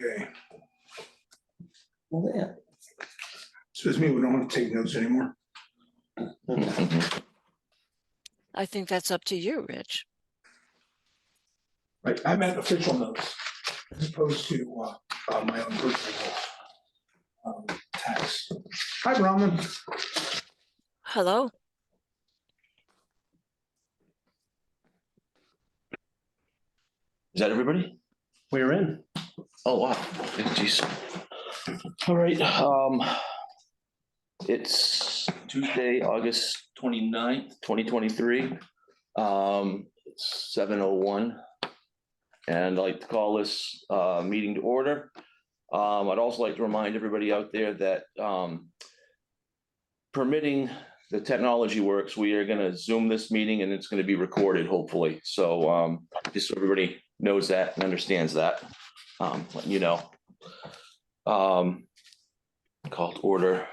Okay, Well, yeah. so does mean we don't want to take notes anymore? I think that's up to you, Rich. Right, I meant official notes as opposed to my own personal tax. Hi, Bronwyn. Hello? Is that everybody? We're in. Oh, wow. Jeez. All right, it's Tuesday, August 29th, 2023. It's 7:01. And I'd like to call this meeting to order. I'd also like to remind everybody out there that permitting the technology works, we are gonna Zoom this meeting and it's gonna be recorded, hopefully. So just so everybody knows that and understands that, letting you know. Call to order.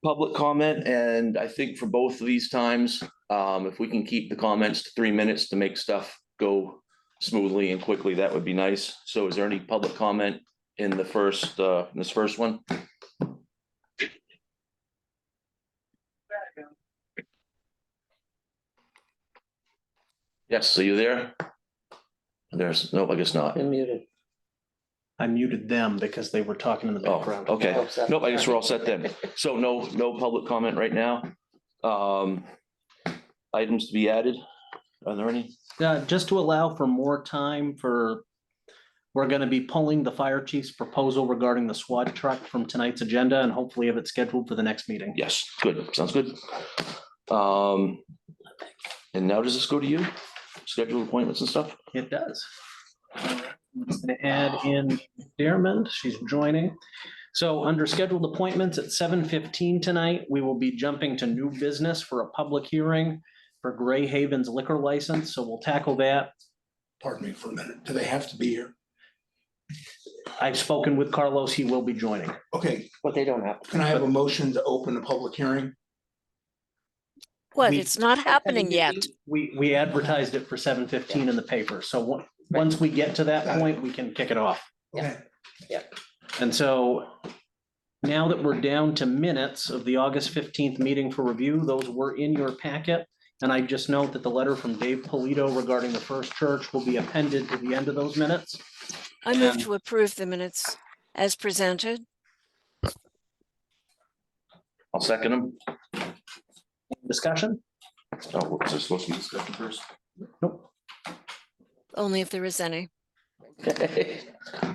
Public comment, and I think for both of these times, if we can keep the comments to 3 minutes to make stuff go smoothly and quickly, that would be nice. So is there any public comment in the first, this first one? Yes, are you there? There's, no, I guess not. Been muted. I muted them because they were talking in the Oh, background. okay. Oh, so- Nope, I guess we're all set then. So no public comment right now. Items to be added? Are there any? Just to allow for more time we're gonna be pulling the fire chief's proposal regarding the SWAT truck from tonight's agenda and hopefully have it scheduled for the next meeting. Yes, good, sounds good. And now does this go to you? Schedule appointments and stuff? It does. I'm gonna add in Dearmond, she's joining. So under scheduled appointments at 7:15 tonight, we will be jumping to new business for a public hearing for Gray Haven's liquor license, so we'll tackle that. Pardon me for a minute. Do they have to be here? I've spoken with Carlos, he will be joining. Okay, But they don't have to. can I have a motion to open a public hearing? What? We- It's not happening yet. We advertised it for 7:15 in the paper, so once we get to that point, we can kick it off. Okay, And so now that we're down to minutes of the August 15th meeting for review, those were in your packet. And I just note that the letter from Dave Polito regarding the First Church will be appended to the end of those minutes. I move to approve the minutes as presented. I'll second them. Discussion? Oh, was there supposed to be discussion first? Nope. Only if there is any.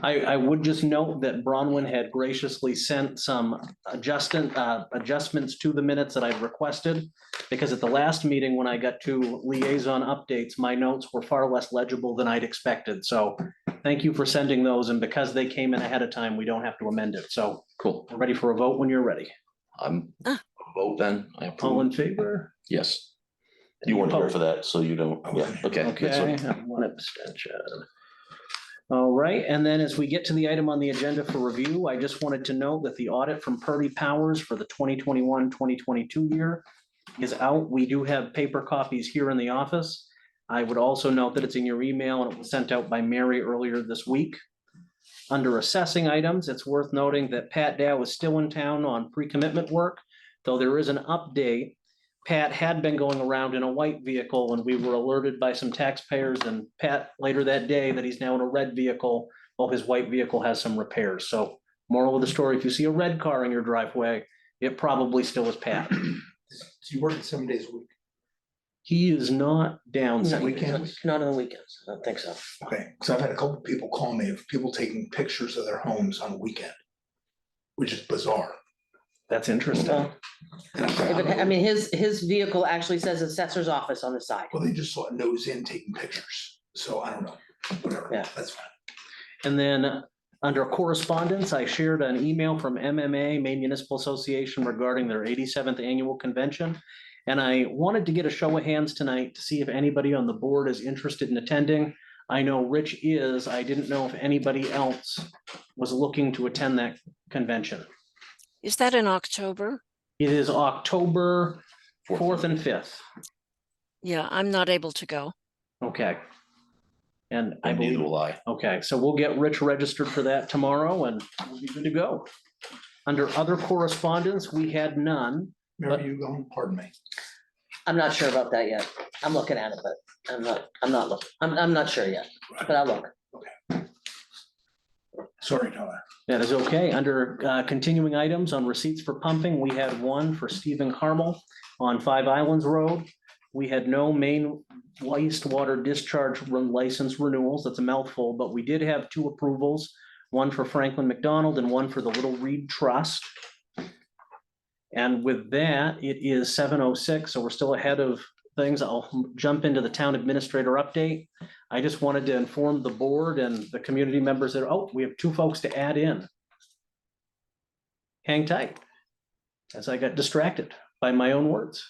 I would just note that Bronwyn had graciously sent some adjustments to the minutes that I've requested. Because at the last meeting, when I got to liaison updates, my notes were far less legible than I'd expected. So thank you for sending those. And because they came in ahead of time, we don't have to amend it. So Cool. we're ready for a vote when you're ready. I'm Ah. vote then. I All in approve. favor? Yes. You weren't here for that, so you don't, yeah, okay. that's Okay, fine. one abstention. All right, and then as we get to the item on the agenda for review, I just wanted to note that the audit from Purdy Powers for the 2021-2022 year is out. We do have paper copies here in the office. I would also note that it's in your email and it was sent out by Mary earlier this week. Under assessing items, it's worth noting that Pat Dow is still in town on pre-commitment work, though there is an update. Pat had been going around in a white vehicle and we were alerted by some taxpayers and Pat later that day that he's now in a red vehicle while his white vehicle has some repairs. So moral of the story, if you see a red car in your driveway, it probably still is Pat. so you work 7 days a week? He is not down. No, Sunday. weekends? Not on the weekends. I don't think so. Okay, because I've had a couple people call me of people taking pictures of their homes on a weekend, which is bizarre. That's interesting. Well, And I but, I mean, his vehicle actually says assessor's office on the side. Well, they just saw it nose in taking pictures, so I don't know, whatever, Yeah. that's fine. And then under correspondence, I shared an email from MMA, Maine Municipal Association, regarding their 87th annual convention. And I wanted to get a show of hands tonight to see if anybody on the board is interested in attending. I know Rich is. I didn't know if anybody else was looking to attend that convention. Is that in October? It is October 4th and 5th. Yeah, I'm not able to go. Okay. And I And neither believe, will I. okay, so we'll get Rich registered for that tomorrow and we'll be good to go. Under other correspondence, we had none. Mary, you going? Pardon me. I'm not sure about that yet. I'm looking at it, but I'm not looking. I'm not sure yet, but I'll look. Sorry, Tyler. That is okay. Under continuing items on receipts for pumping, we had one for Stephen Carmel on Five Islands Road. We had no main wastewater discharge license renewals. That's a mouthful, but we did have two approvals, one for Franklin McDonald and one for the Little Reed Trust. And with that, it is 7:06, so we're still ahead of things. I'll jump into the town administrator update. I just wanted to inform the board and the community members that, oh, we have two folks to add in. Hang tight, as I got distracted by my own words.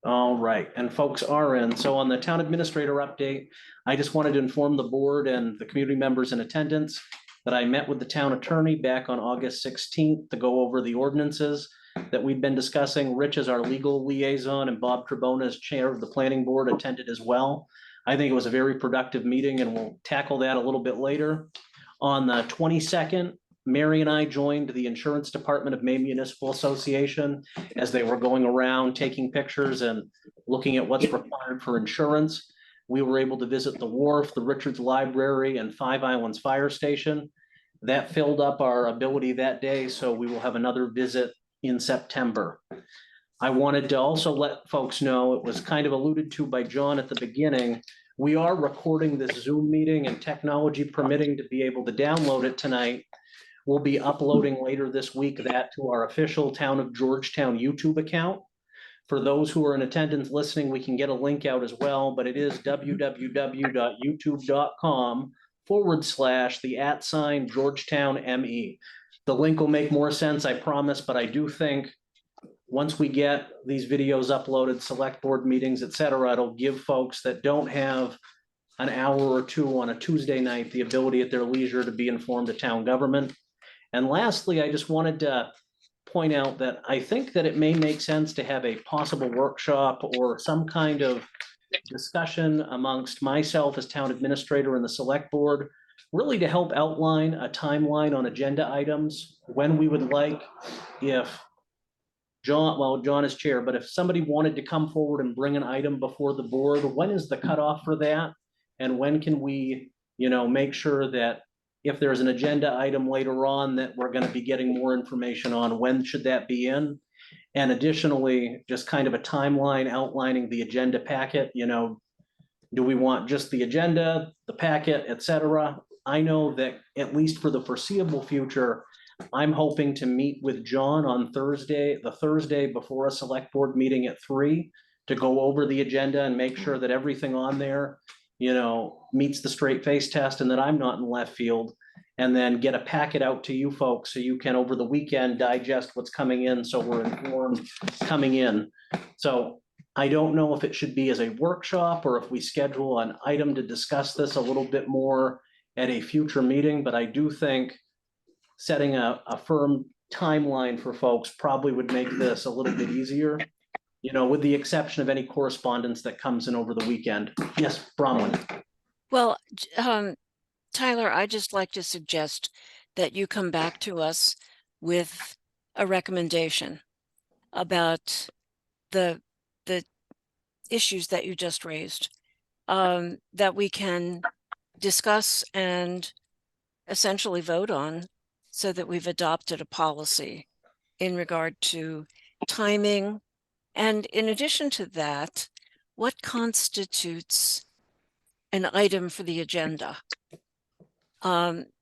All right, and folks are in. So on the town administrator update, I just wanted to inform the board and the community members in attendance that I met with the town attorney back on August 16th to go over the ordinances that we've been discussing. Rich is our legal liaison and Bob Trebona as chair of the planning board attended as well. I think it was a very productive meeting and we'll tackle that a little bit later. On the 22nd, Mary and I joined the Insurance Department of Maine Municipal Association as they were going around taking pictures and looking at what's required for insurance. We were able to visit the wharf, the Richards Library, and Five Islands Fire Station. That filled up our ability that day, so we will have another visit in September. I wanted to also let folks know, it was kind of alluded to by John at the beginning, we are recording this Zoom meeting and technology permitting to be able to download it tonight. We'll be uploading later this week that to our official Town of Georgetown YouTube account. For those who are in attendance listening, we can get a link out as well, but it is www.youtube.com/the @ Georgetown ME. The link will make more sense, I promise, but I do think once we get these videos uploaded, select board meetings, et cetera, it'll give folks that don't have an hour or two on a Tuesday night, the ability at their leisure to be informed of town government. And lastly, I just wanted to point out that I think that it may make sense to have a possible workshop or some kind of discussion amongst myself as town administrator and the select board, really to help outline a timeline on agenda items, when we would like, if John, well, John is chair, but if somebody wanted to come forward and bring an item before the board, when is the cutoff for that? And when can we, make sure that if there's an agenda item later on that we're going to be getting more information on, when should that be in? And additionally, just kind of a timeline outlining the agenda packet, do we want just the agenda, the packet, et cetera? I know that at least for the foreseeable future, I'm hoping to meet with John on Thursday, the Thursday before a select board meeting at 3, to go over the agenda and make sure that everything on there meets the straight face test and that I'm not in left field, and then get a packet out to you folks so you can over the weekend digest what's coming in. So we're informed coming in. So I don't know if it should be as a workshop or if we schedule an item to discuss this a little bit more at a future meeting, but I do think setting a firm timeline for folks probably would make this a little bit easier. With the exception of any correspondence that comes in over the weekend. Yes, Bronwyn. Well, Tyler, I'd just like to suggest that you come back to us with a recommendation about the issues that you just raised, that we can discuss and essentially vote on, so that we've adopted a policy in regard to timing. And in addition to that, what constitutes an item for the agenda?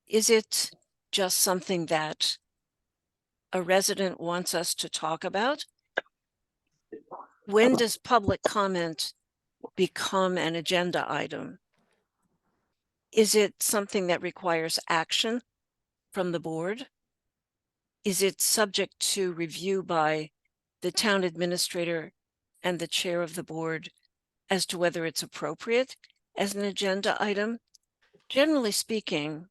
Is it just something that a resident wants us to talk about? When does public comment become an agenda item? Is it something that requires action from the board? Is it subject to review by the town administrator and the chair of the board as to whether it's appropriate as an agenda item? Generally speaking,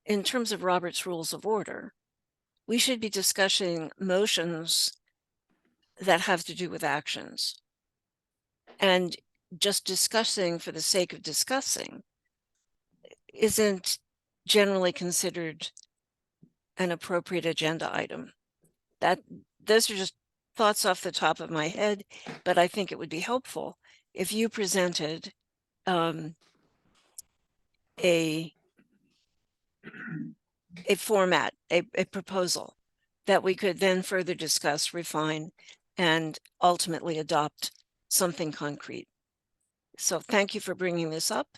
in terms of Robert's Rules of Order, we should be discussing motions that have to do with actions. And just discussing for the sake of discussing isn't generally considered an appropriate agenda item. Those are just thoughts off the top of my head, but I think it would be helpful if you presented a format, a proposal that we could then further discuss, refine, and ultimately adopt something concrete. So thank you for bringing this up.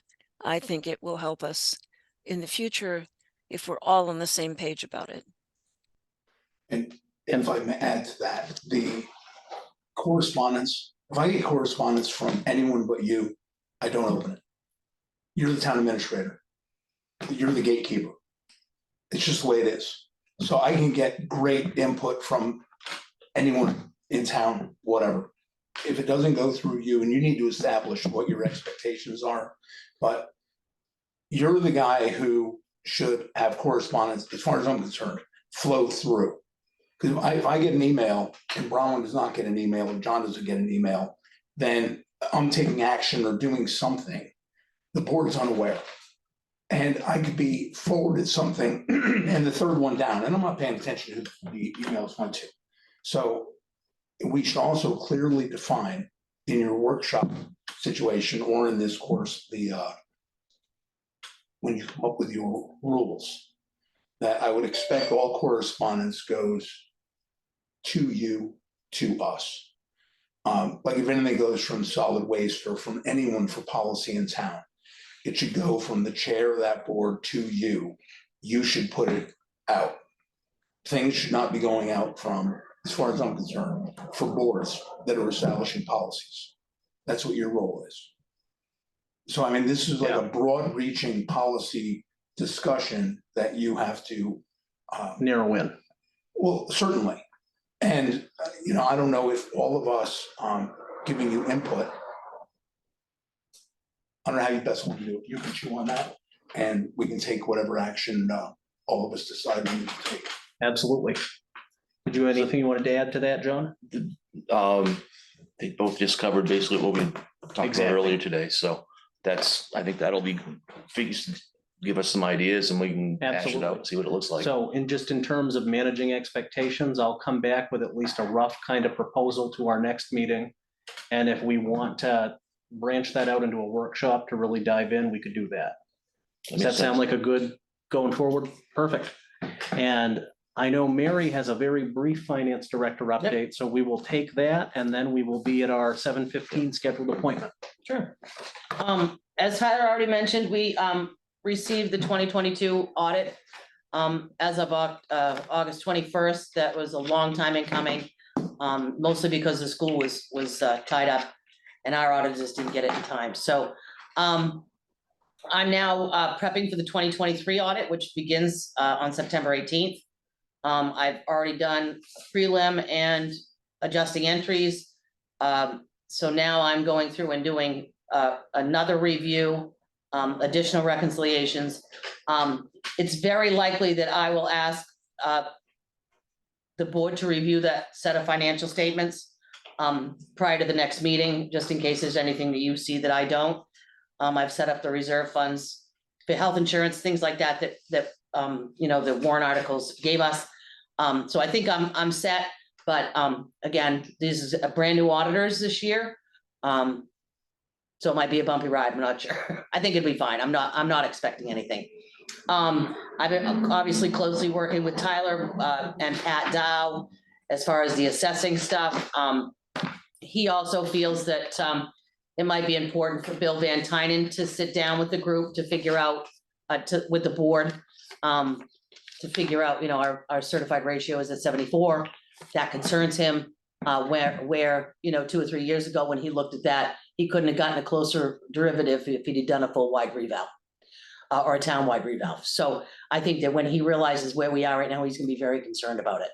I think it will help us in the future if we're all on the same page about it. And if I may add to that, the correspondence, if I get correspondence from anyone but you, I don't open it. You're the town administrator. You're the gatekeeper. It's just the way it is. So I can get great input from anyone in town, whatever. If it doesn't go through you, and you need to establish what your expectations are, but you're the guy who should have correspondence, as far as I'm concerned, flow through. Because if I get an email and Bronwyn does not get an email, or John doesn't get an email, then I'm taking action or doing something. The board's unaware. And I could be forwarded something and the third one down, and I'm not paying attention to who the emails went to. So we should also clearly define in your workshop situation, or in this course, when you come up with your rules, that I would expect all correspondence goes to you, to us. Like if anything goes from solid waste or from anyone for policy in town, it should go from the chair of that board to you. You should put it out. Things should not be going out from, as far as I'm concerned, for boards that are establishing policies. That's what your role is. So, I mean, this is like a broad reaching policy discussion that you have to Narrow in. well, certainly. And, I don't know if all of us giving you input, I don't know how you best want to do it. You can chew on that, and we can take whatever action all of us decide we need to take. Absolutely. Did you have anything you wanted to add to that, John? They both just covered basically what we talked about Exactly. earlier today, so I think that'll be, give us some ideas and we can hash it Absolutely. out and see what it looks like. So in terms of managing expectations, I'll come back with at least a rough kind of proposal to our next meeting. And if we want to branch that out into a workshop to really dive in, we could do that. Does that sound like a good going forward? Perfect. And I know Mary has a very brief finance director update, so we will take that and then we will be at our 7:15 scheduled appointment. Sure. As Tyler already mentioned, we received the 2022 audit as of August 21st. That was a long time in coming, mostly because the school was tied up and our auditors didn't get it in time. So I'm now prepping for the 2023 audit, which begins on September 18th. I've already done prelim and adjusting entries. So now I'm going through and doing another review, additional reconciliations. It's very likely that I will ask the board to review that set of financial statements prior to the next meeting, just in case there's anything that you see that I don't. I've set up the reserve funds for health insurance, things like that, the warrant articles gave us. So I think I'm set, but again, this is a brand new auditors this year. So it might be a bumpy ride, I'm not sure. I think it'd be fine. I'm not expecting anything. I've been obviously closely working with Tyler and Pat Dow as far as the assessing stuff. He also feels that it might be important for Bill Van Tynen to sit down with the group to figure out, with the board, to figure out, our certified ratio is at 74. That concerns him, where 2 or 3 years ago when he looked at that, he couldn't have gotten a closer derivative if he'd done a full wide reval or a town-wide reval. So I think that when he realizes where we are right now, he's gonna be very concerned about it.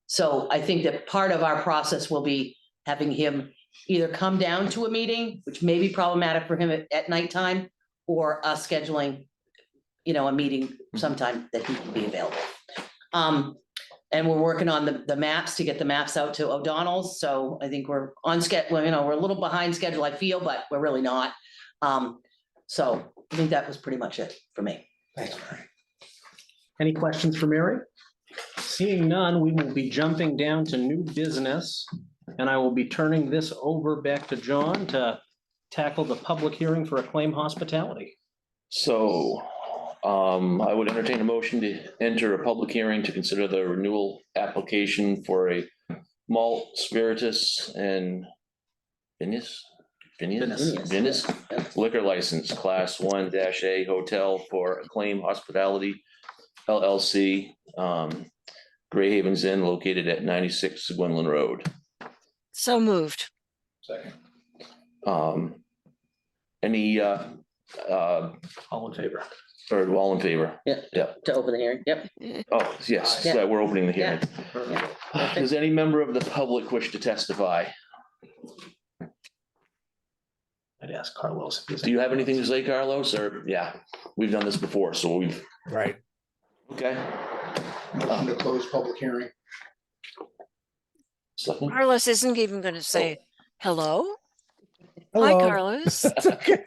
So I think that part of our process will be having him either come down to a meeting, which may be problematic for him at nighttime, or us scheduling, a meeting sometime that he can be available. And we're working on the maps to get the maps out to O'Donnell's, so I think we're on schedule, you know, we're a little behind schedule, I feel, but we're really not. So I think that was pretty much it for me. Thanks, Mary. Any questions for Mary? Seeing none, we will be jumping down to new business. And I will be turning this over back to John to tackle the public hearing for Acclaim Hospitality. So, I would entertain a motion to enter a public hearing to consider the renewal application for a malt spiritus and Venus liquor license, class 1-A hotel for Acclaim Hospitality LLC, Gray Havens Inn located at 96 Gwendolyn Road. So moved. Second. Any, All in favor? or all in favor? To open the hearing, yep. Oh, yes, Yeah. so we're opening the hearing. Yeah. Does any member of the public wish to testify? I'd ask Carlos. if he's- Do you have anything to say, Carlos? Or, yeah, we've done this before, so we've, Right. okay. Motion to close public hearing. Second? Carlos isn't even going to say hello. Hi, Hello. Carlos. It's okay.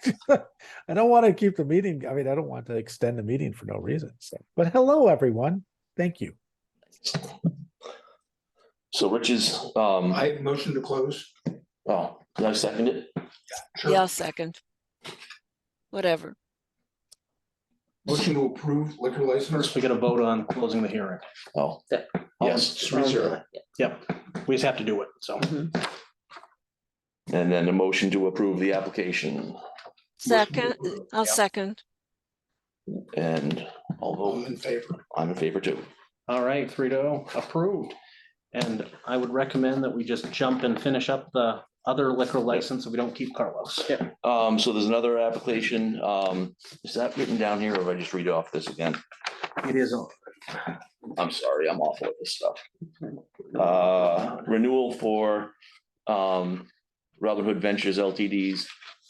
I don't want to keep the meeting. I mean, I don't want to extend the meeting for no reason. So, but hello, everyone. Thank you. So Rich is, I motion to close. oh, can I second it? Sure. Yeah, I'll second. Whatever. Motion to approve liquor license. First, we got to vote on closing the hearing. Oh, All in- yes. 3-0. Yep, we just have to do it, so. And then a motion to approve the application Second, I'll Yeah. second. and I'll All vote, in favor. I'm in favor too. All right, 3-0, approved. And I would recommend that we just jump and finish up the other liquor license so we don't keep Carlos. So there's another application, is that written down here or if I just read off this again? It is on. I'm sorry, I'm awful at this stuff. Renewal for, Robin Hood Ventures LTD's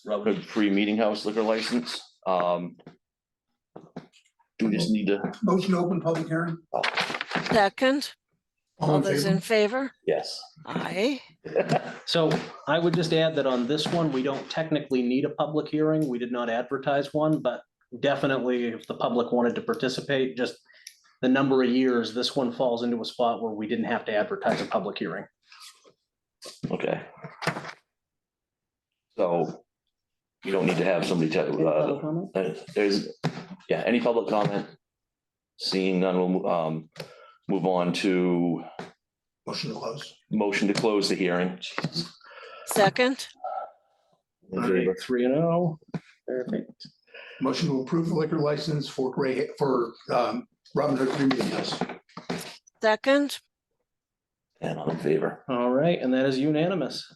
Robin Hood Free Meeting House liquor license. Do we just need to, Motion to open public hearing. Second, All all in those favor. in favor? yes. Aye. So I would just add that on this one, we don't technically need a public hearing. We did not advertise one, but definitely if the public wanted to participate, just the number of years, this one falls into a spot where we didn't have to advertise a public hearing. Okay. So you don't need to have somebody tell, there's, yeah, any public comment? Seeing none, we'll move on to Motion to close. motion to close the hearing. Second, In favor? 3-0. Perfect. Motion to approve the liquor license for Robin Hood Free Meeting House. second, And I'm in favor. All right, and that is unanimous.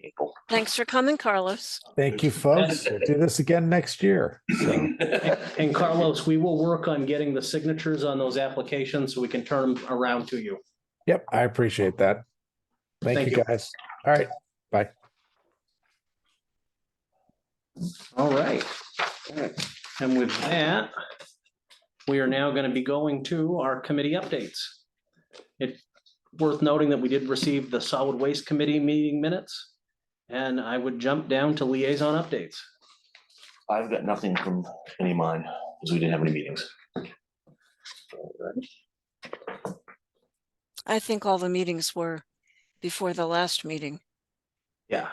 People. thanks for coming, Carlos. Thank you, folks. We'll do this again next year. So, And Carlos, we will work on getting the signatures on those applications so we can turn them around to you. yep, I appreciate that. Thank Thank you, you. guys. All right, bye. All right. And with that, we are now going to be going to our committee updates. It's worth noting that we did receive the solid waste committee meeting minutes. And I would jump down to liaison updates. I've got nothing from any of mine, because we didn't have any meetings. I think all the meetings were before the last meeting. Yeah.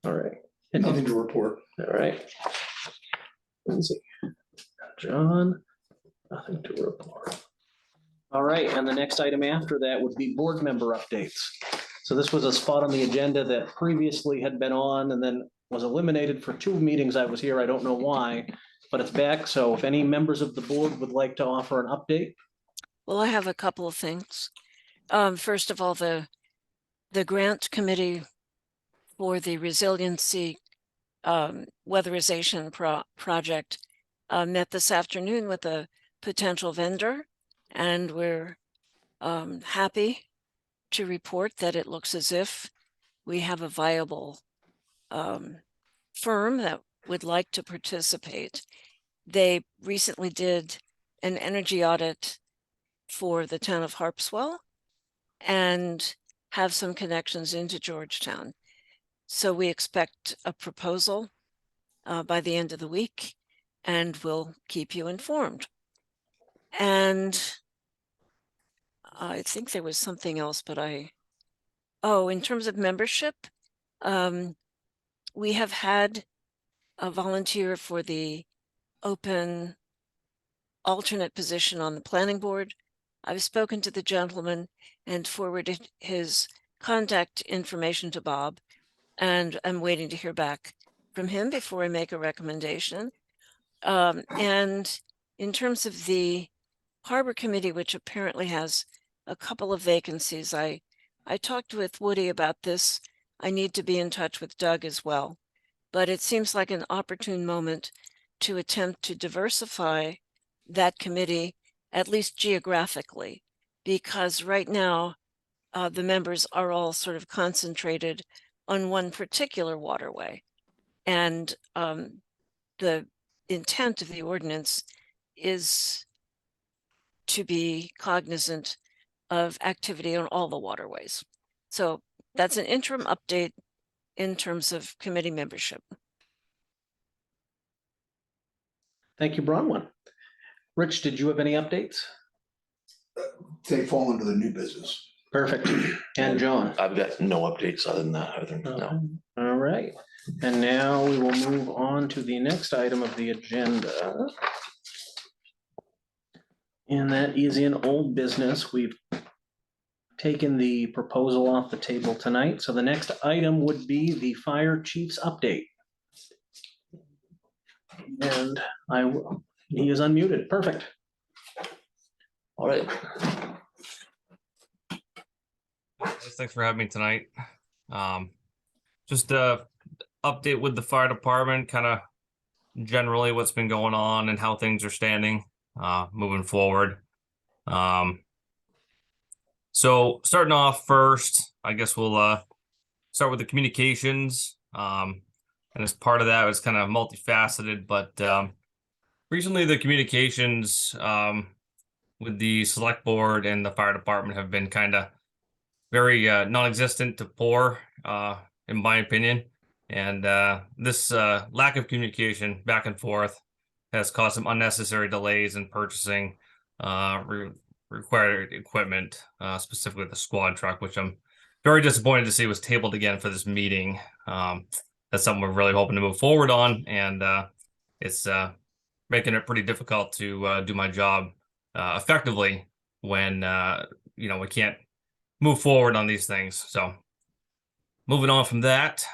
All right. Nothing to report. All right. Lindsay. John, nothing to report. All right, and the next item after that would be board member updates. So this was a spot on the agenda that previously had been on and then was eliminated for 2 meetings I was here. I don't know why, but it's back. So if any members of the board would like to offer an update. Well, I have a couple of things. First of all, the grant committee for the resiliency weatherization project met this afternoon with a potential vendor, and we're happy to report that it looks as if we have a viable firm that would like to participate. They recently did an energy audit for the town of Harpswell and have some connections into Georgetown. So we expect a proposal by the end of the week, and we'll keep you informed. And I think there was something else, but in terms of membership, we have had a volunteer for the open alternate position on the planning board. I've spoken to the gentleman and forwarded his contact information to Bob, and I'm waiting to hear back from him before I make a recommendation. And in terms of the Harbor Committee, which apparently has a couple of vacancies, I talked with Woody about this. I need to be in touch with Doug as well. But it seems like an opportune moment to attempt to diversify that committee, at least geographically, because right now the members are all sort of concentrated on one particular waterway. And the intent of the ordinance is to be cognizant of activity on all the waterways. So that's an interim update in terms of committee membership. Thank you, Bronwyn. Rich, did you have any updates? They fall into the new business. Perfect. And John? I've got no updates other than that, no. All right. And now we will move on to the next item of the agenda. And that is in old business. We've taken the proposal off the table tonight. So the next item would be the fire chief's update. And he is unmuted. Perfect. All right. Thanks for having me tonight. Just a update with the fire department, kind of generally what's been going on and how things are standing moving forward. So starting off first, I guess we'll start with the communications. And as part of that, it's kind of multifaceted, but recently the communications with the select board and the fire department have been kind of very non-existent to poor, in my opinion. And this lack of communication back and forth has caused some unnecessary delays in purchasing required equipment, specifically the squad truck, which I'm very disappointed to see was tabled again for this meeting. That's something we're really hoping to move forward on, and it's making it pretty difficult to do my job effectively when we can't move forward on these things. So moving on from that,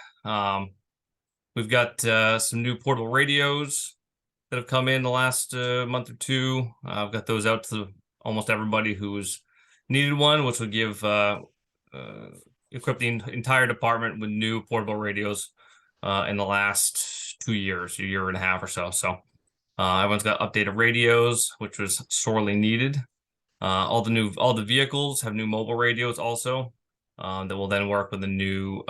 we've got some new portable radios that have come in the last month or two. I've got those out to almost everybody who's needed one, which would give equip the entire department with new portable radios in the last 2 years, a year and a half or so. So everyone's got updated radios, which was sorely needed. All the vehicles have new mobile radios also that will then work with the new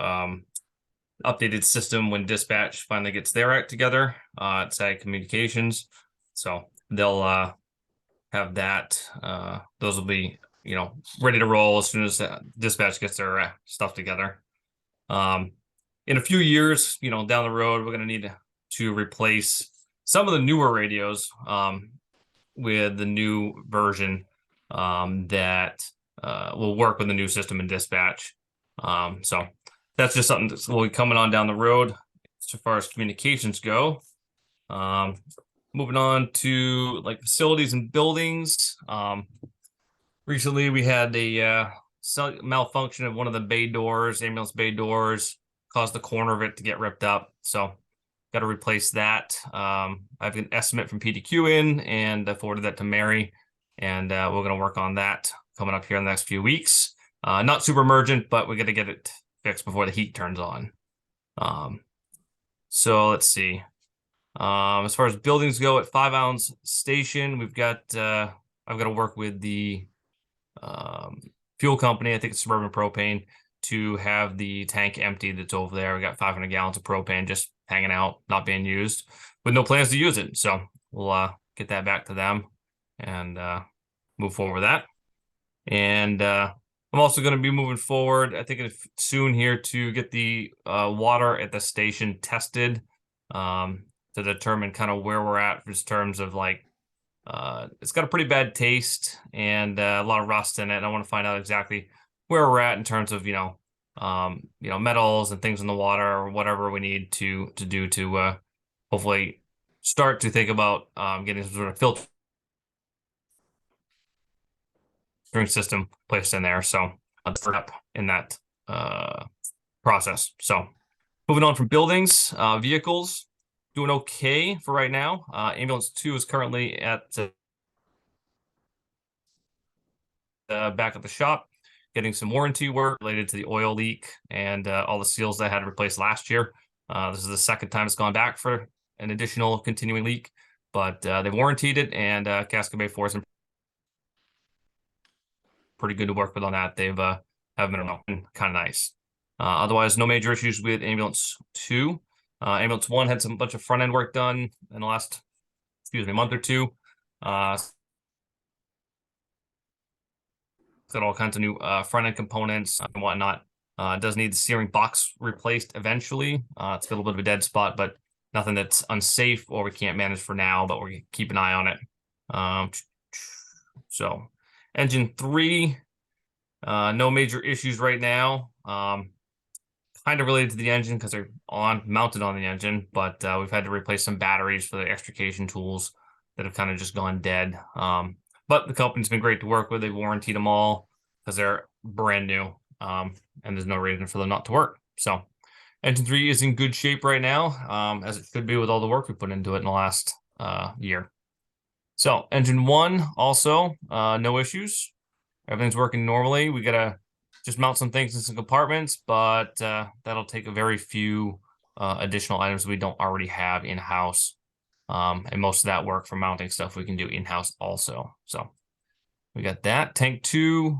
updated system when dispatch finally gets their act together at SAG Communications. So they'll have that. Those will be ready to roll as soon as dispatch gets their stuff together. In a few years, down the road, we're going to need to replace some of the newer radios with the new version that will work with the new system and dispatch. So that's just something that will be coming on down the road as far as communications go. Moving on to facilities and buildings. Recently we had a malfunction of one of the bay doors, ambulance bay doors, caused the corner of it to get ripped up. So got to replace that. I have an estimate from PDQ in, and I forwarded that to Mary, and we're going to work on that coming up here in the next few weeks. Not super emergent, but we got to get it fixed before the heat turns on. So let's see. As far as buildings go, at 5 Ounce Station, we've got I've got to work with the fuel company. I think it's Suburban Propane, to have the tank empty that's over there. We got 500 gallons of propane just hanging out, not being used, with no plans to use it. So we'll get that back to them, and move forward with that. And I'm also going to be moving forward, I think soon here, to get the water at the station tested to determine kind of where we're at in terms of like, it's got a pretty bad taste and a lot of rust in it. And I want to find out exactly where we're at in terms of, metals and things in the water or whatever we need to do to hopefully start to think about getting some sort of filtering system placed in there. So let's start up in that process. So moving on from buildings, vehicles, doing okay for right now. Ambulance 2 is currently at back at the shop, getting some warranty work related to the oil leak and all the seals that I had replaced last year. This is the second time it's gone back for an additional continuing leak, but they've warrantied it, and Casco Bay Forest pretty good to work with on that. They've have been kind of nice. Otherwise, no major issues with Ambulance 2. Ambulance 1 had some bunch of front end work done in the last, month or two. Got all kinds of new front end components and whatnot. Does need the steering box replaced eventually. It's got a little bit of a dead spot, but nothing that's unsafe or we can't manage for now, but we're keep an eye on it. So engine 3, no major issues right now. Kind of related to the engine because they're mounted on the engine, but we've had to replace some batteries for the extrication tools that have kind of just gone dead. But the company's been great to work with. They've warrantied them all because they're brand new, and there's no reason for them not to work. So engine 3 is in good shape right now, as it should be with all the work we put into it in the last year. So engine 1 also, no issues. Everything's working normally. We gotta just mount some things in some compartments, but that'll take a very few additional items we don't already have in-house. And most of that work for mounting stuff we can do in-house also. So we got that. Tank 2,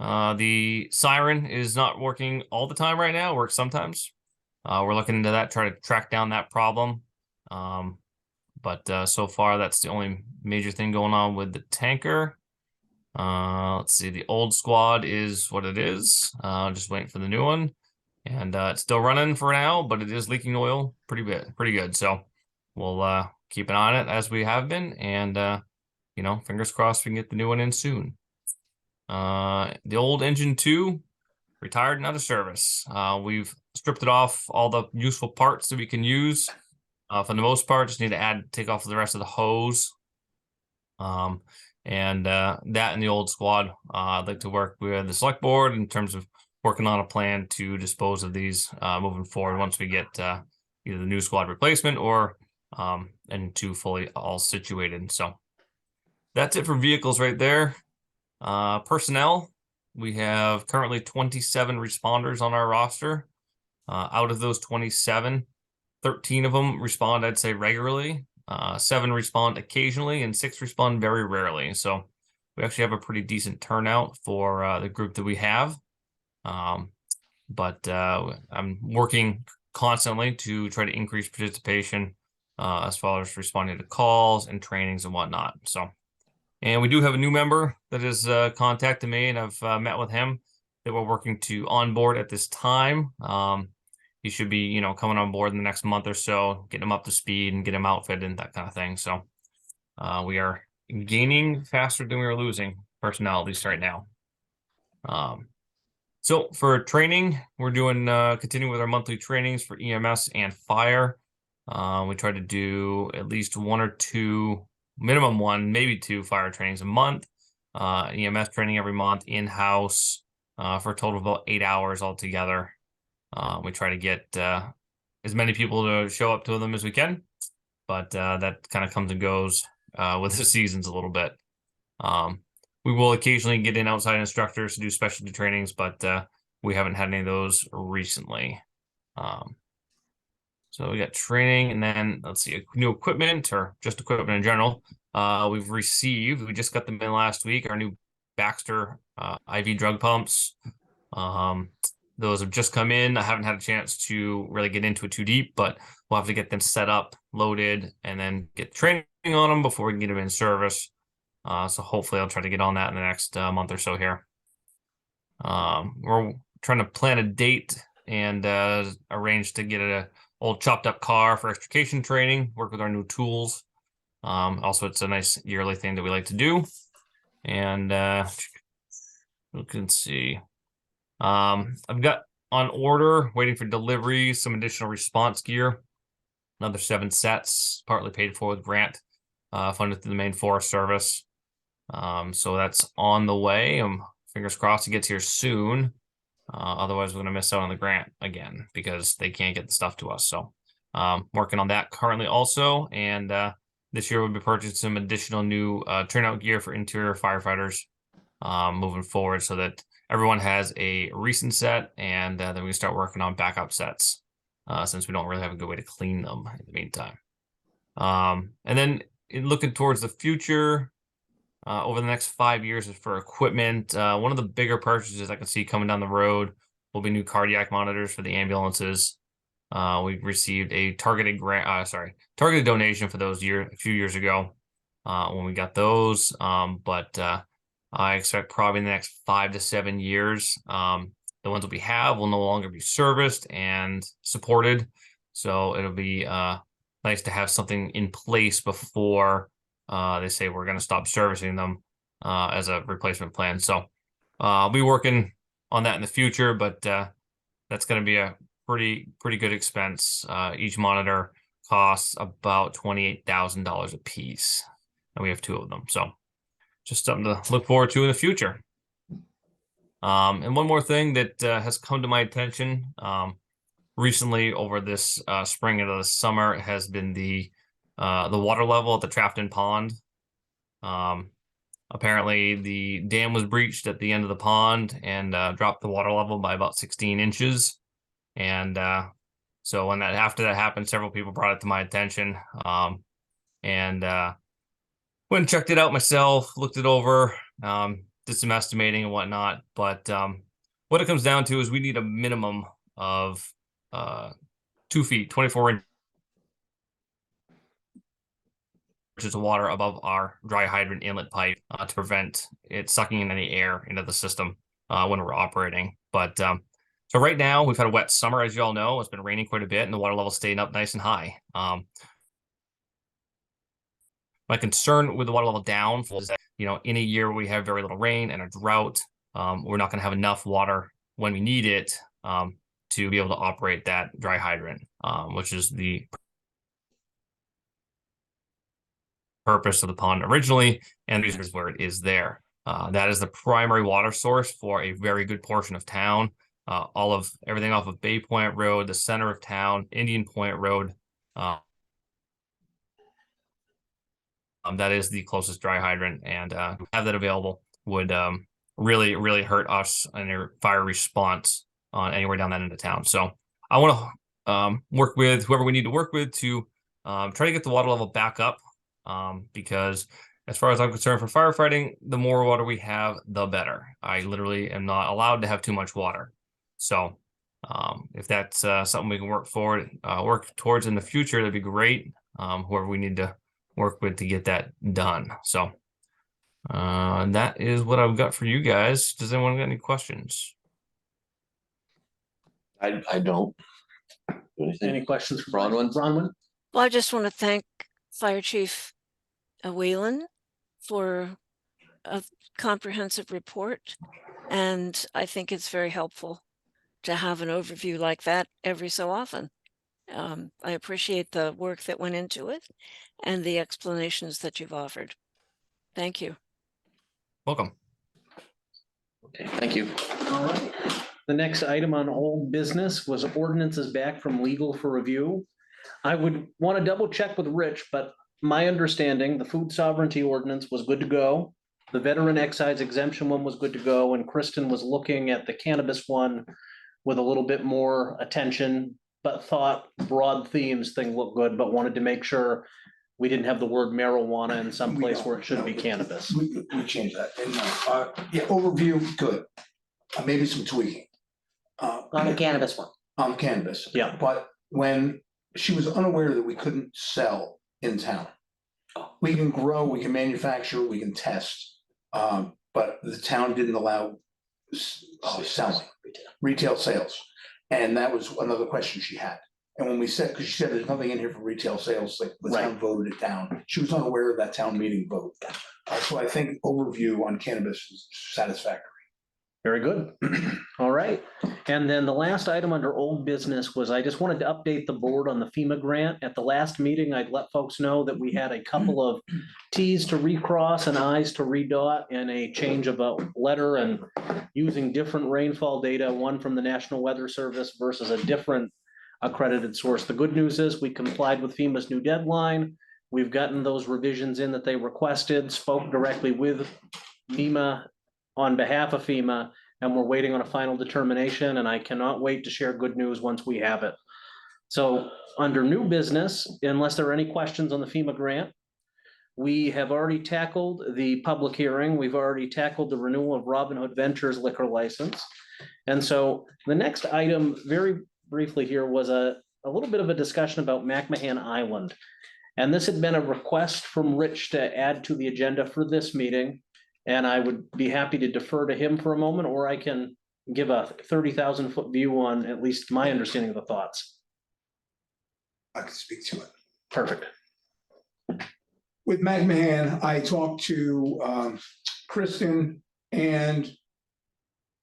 the siren is not working all the time right now, works sometimes. We're looking into that, try to track down that problem. But so far that's the only major thing going on with the tanker. Let's see, the old squad is what it is. Just waiting for the new one. And it's still running for now, but it is leaking oil pretty good. So we'll keep an eye on it as we have been, and fingers crossed we can get the new one in soon. The old engine 2 retired and out of service. We've stripped it off all the useful parts that we can use. For the most part, just need to take off the rest of the hose. And that and the old squad, I'd like to work with the select board in terms of working on a plan to dispose of these moving forward once we get either the new squad replacement or and 2 fully all situated. So that's it for vehicles right there. Personnel, we have currently 27 responders on our roster. Out of those 27, 13 of them respond, I'd say, regularly. 7 respond occasionally, and 6 respond very rarely. So we actually have a pretty decent turnout for the group that we have. But I'm working constantly to try to increase participation as far as responding to calls and trainings and whatnot. So, and we do have a new member that has contacted me, and I've met with him that we're working to onboard at this time. He should be, coming on board in the next month or so, getting him up to speed and get him outfitted and that kind of thing. So we are gaining faster than we are losing personnel, at least right now. So for training, we're doing continuing with our monthly trainings for EMS and fire. We try to do at least 1 or 2, minimum 1, maybe 2 fire trainings a month. EMS training every month in-house for a total of about 8 hours altogether. We try to get as many people to show up to them as we can, but that kind of comes and goes with the seasons a little bit. We will occasionally get in outside instructors to do specialty trainings, but we haven't had any of those recently. So we got training, and then let's see, new equipment or just equipment in general. We just got them in last week, our new Baxter IV drug pumps. Those have just come in. I haven't had a chance to really get into it too deep, but we'll have to get them set up, loaded, and then get training on them before we can get them in service. So hopefully I'll try to get on that in the next month or so here. We're trying to plan a date and arrange to get a old chopped up car for extrication training, work with our new tools. Also, it's a nice yearly thing that we like to do. And we can see. I've got on order, waiting for delivery, some additional response gear. Another 7 sets, partly paid for with grant, funded through the Maine Forest Service. So that's on the way. Fingers crossed it gets here soon. Otherwise, we're going to miss out on the grant again because they can't get the stuff to us. So working on that currently also. And this year we'll be purchasing some additional new turnout gear for interior firefighters moving forward so that everyone has a recent set, and then we can start working on backup sets since we don't really have a good way to clean them in the meantime. And then looking towards the future, over the next 5 years for equipment, one of the bigger purchases I can see coming down the road will be new cardiac monitors for the ambulances. We received a targeted donation for those a few years ago when we got those. But I expect probably in the next 5 to 7 years, the ones that we have will no longer be serviced and supported. So it'll be nice to have something in place before they say we're going to stop servicing them as a replacement plan. So I'll be working on that in the future, but that's going to be a pretty good expense. Each monitor costs about $28,000 a piece, and we have 2 of them. So just something to look forward to in the future. And one more thing that has come to my attention recently over this spring into the summer has been the water level at the Trafton Pond. Apparently the dam was breached at the end of the pond and dropped the water level by about 16 inches. And so after that happened, several people brought it to my attention. And went and checked it out myself, looked it over, did some estimating and whatnot. But what it comes down to is we need a minimum of 2 feet, 24 inches of water above our dry hydrant inlet pipe to prevent it sucking in any air into the system when we're operating. But so right now we've had a wet summer, as you all know. It's been raining quite a bit and the water level's staying up nice and high. My concern with the water level down is that, in a year where we have very little rain and a drought, we're not going to have enough water when we need it to be able to operate that dry hydrant, which is the purpose of the pond originally, and the reason is where it is there. That is the primary water source for a very good portion of town. Everything off of Bay Point Road, the center of town, Indian Point Road. That is the closest dry hydrant, and have that available would really hurt us in a fire response on anywhere down that end of town. So I want to work with whoever we need to work with to try to get the water level back up, because as far as I'm concerned, for firefighting, the more water we have, the better. I literally am not allowed to have too much water. So if that's something we can work towards in the future, that'd be great. Whoever we need to work with to get that done. So that is what I've got for you guys. Does anyone got any questions? I don't. Any questions for Bronwyn? Bronwyn? Well, I just want to thank Fire Chief Whalen for a comprehensive report. And I think it's very helpful to have an overview like that every so often. I appreciate the work that went into it and the explanations that you've offered. Thank you. Welcome. Okay, thank you. All right. The next item on old business was ordinances back from legal for review. I would want to double check with Rich, but my understanding, the food sovereignty ordinance was good to go. The veteran excise exemption one was good to go, and Kristen was looking at the cannabis one with a little bit more attention, but thought broad themes thing looked good, but wanted to make sure we didn't have the word marijuana in some place where it should be cannabis. We changed that. And, yeah, overview, good. Maybe some tweaking. On the cannabis one. On cannabis. Yeah. But when she was unaware that we couldn't sell in town, We can grow, we can manufacture, we can test, but the town didn't allow selling, retail sales. And that was another question she had. And when we said, because she said there's nothing in here for retail sales, like the town voted it down. She was unaware of that town meeting vote. So I think overview on cannabis is satisfactory. Very good. All right. And then the last item under old business was I just wanted to update the board on the FEMA grant. At the last meeting, I'd let folks know that we had a couple of Ts to recross and Is to redot and a change of a letter and using different rainfall data, one from the National Weather Service versus a different accredited source. The good news is we complied with FEMA's new deadline. We've gotten those revisions in that they requested, spoke directly with FEMA on behalf of FEMA, and we're waiting on a final determination, and I cannot wait to share good news once we have it. So under new business, unless there are any questions on the FEMA grant, we have already tackled the public hearing. We've already tackled the renewal of Robin Hood Ventures liquor license. And so the next item, very briefly here, was a little bit of a discussion about McMahon Island. And this had been a request from Rich to add to the agenda for this meeting. And I would be happy to defer to him for a moment, or I can give a 30,000 foot view on at least my understanding of the thoughts. I can speak to it. Perfect. With McMahon, I talked to Kristen, and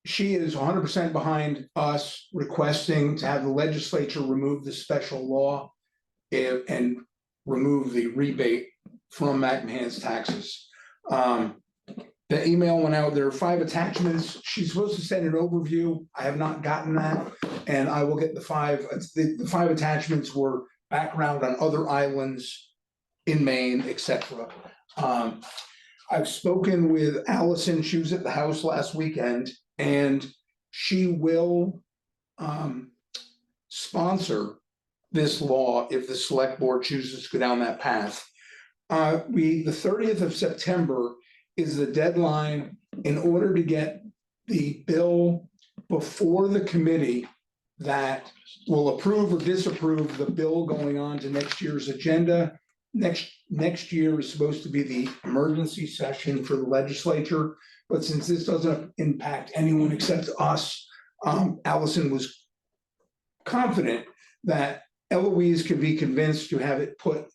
she is 100% behind us requesting to have the legislature remove the special law and remove the rebate from McMahon's taxes. The email went out. There are 5 attachments. She's supposed to send an overview. I have not gotten that, and I will get the 5. The 5 attachments were background on other islands in Maine, etc. I've spoken with Allison. She was at the house last weekend, and she will sponsor this law if the select board chooses to go down that path. The 30th of September is the deadline in order to get the bill before the committee that will approve or disapprove the bill going on to next year's agenda. Next year is supposed to be the emergency session for the legislature, but since this doesn't impact anyone except us, Allison was confident that Eloise could be convinced to have it put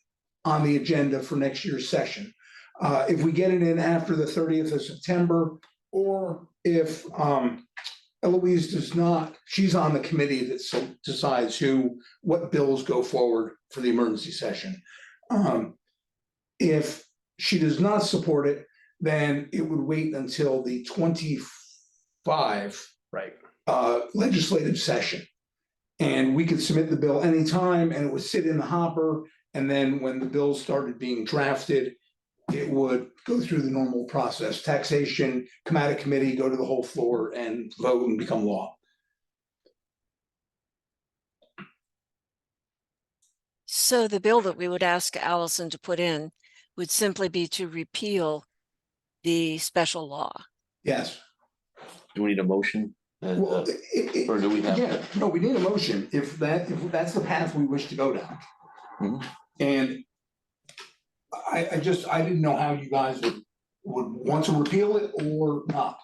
on the agenda for next year's session. If we get it in after the 30th of September, or if Eloise does not, she's on the committee that decides what bills go forward for the emergency session. If she does not support it, then it would wait until the 25 legislative session. And we could submit the bill anytime, and it would sit in the hopper. And then when the bill started being drafted, it would go through the normal process, taxation, come out of committee, go to the whole floor and vote and become law. So the bill that we would ask Allison to put in would simply be to repeal the special law. Yes. Do we need a motion? Well, Or do we have? yeah, no, we need a motion if that's the path we wish to go down. Mhm. And I didn't know how you guys would want to repeal it or not.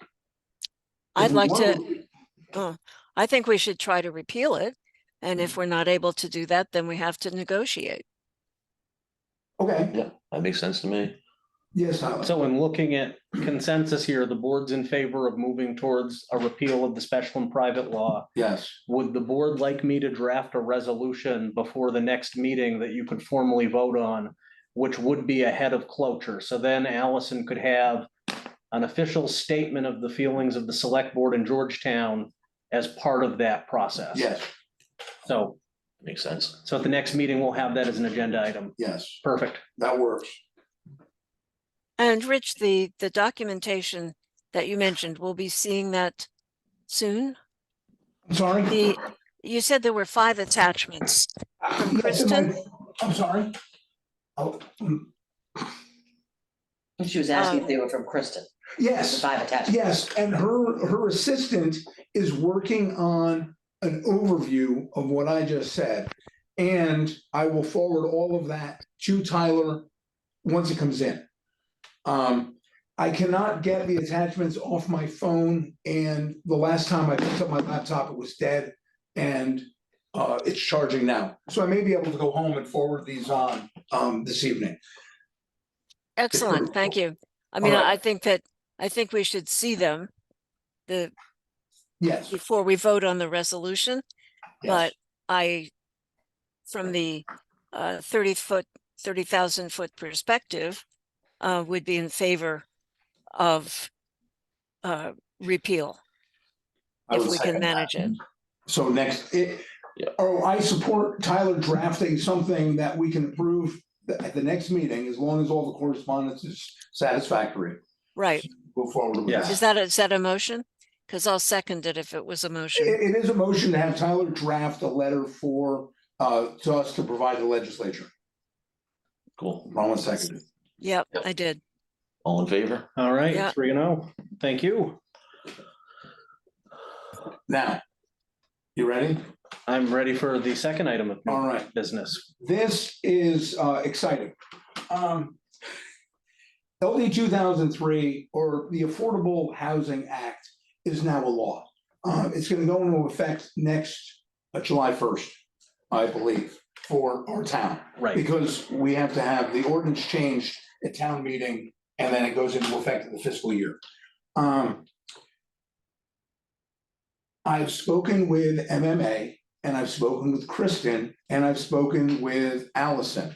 I'd like to, I think we should try to repeal it. And if we're not able to do that, then we have to negotiate. Okay, Yeah, that makes sense to me. yes, Tyler. So in looking at consensus here, the board's in favor of moving towards a repeal of the special and private law. Yes, Would the board like me to draft a resolution before the next meeting that you could formally vote on, which would be ahead of cloture? So then Allison could have an official statement of the feelings of the select board in Georgetown as part of that process. yes, So, Makes sense. so at the next meeting, we'll have that as an agenda item. yes, Perfect. that works. And Rich, the documentation that you mentioned, we'll be seeing that soon. I'm sorry? You said there were 5 attachments. Yes, Kristen? I'm sorry. Oh, She was asking if they were from Kristen, the yes. 5 attachments. Yes, and her assistant is working on an overview of what I just said. And I will forward all of that to Tyler once it comes in. I cannot get the attachments off my phone, and the last time I picked up my laptop, it was dead, and it's charging now. So I may be able to go home and forward these on this evening. Excellent, thank you. I mean, right. I think we should see them Yes, before we vote on the resolution, yes. but from the 30,000 foot perspective, would be in favor of repeal I if would we can second that. manage it. So next, Yeah. I support Tyler drafting something that we can approve at the next meeting, as long as all the correspondence is satisfactory. Right. Go forward with Yes. that. Is that a motion? Because I'll second it if it was a motion. It is a motion to have Tyler draft a letter for, to us to provide the legislature. Cool. Ron seconded. Yep, Yep. I did. All in favor? All right, Yeah. 3-0. Thank you. Now, you ready? I'm ready for the second item of All new right. business. This is exciting. LD 2003, or the Affordable Housing Act, is now a law. It's going to go into effect next July 1st, I believe, for our town. Right. Because we have to have the ordinance changed at town meeting, and then it goes into effect in the fiscal year. I've spoken with MMA, and I've spoken with Kristen, and I've spoken with Allison.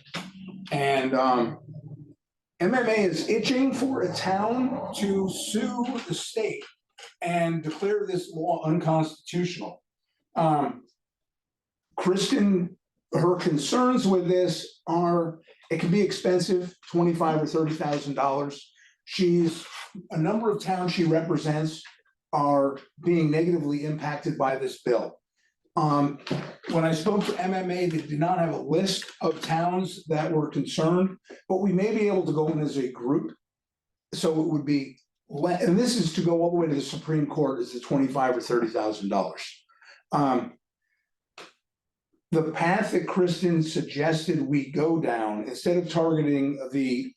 And MMA is itching for a town to sue the state and declare this law unconstitutional. Kristen, her concerns with this are, it can be expensive, $25,000 or $30,000. A number of towns she represents are being negatively impacted by this bill. When I spoke to MMA, they did not have a list of towns that were concerned, but we may be able to go in as a group. So it would be, and this is to go all the way to the Supreme Court, is the $25,000 or $30,000. The path that Kristen suggested we go down, instead of targeting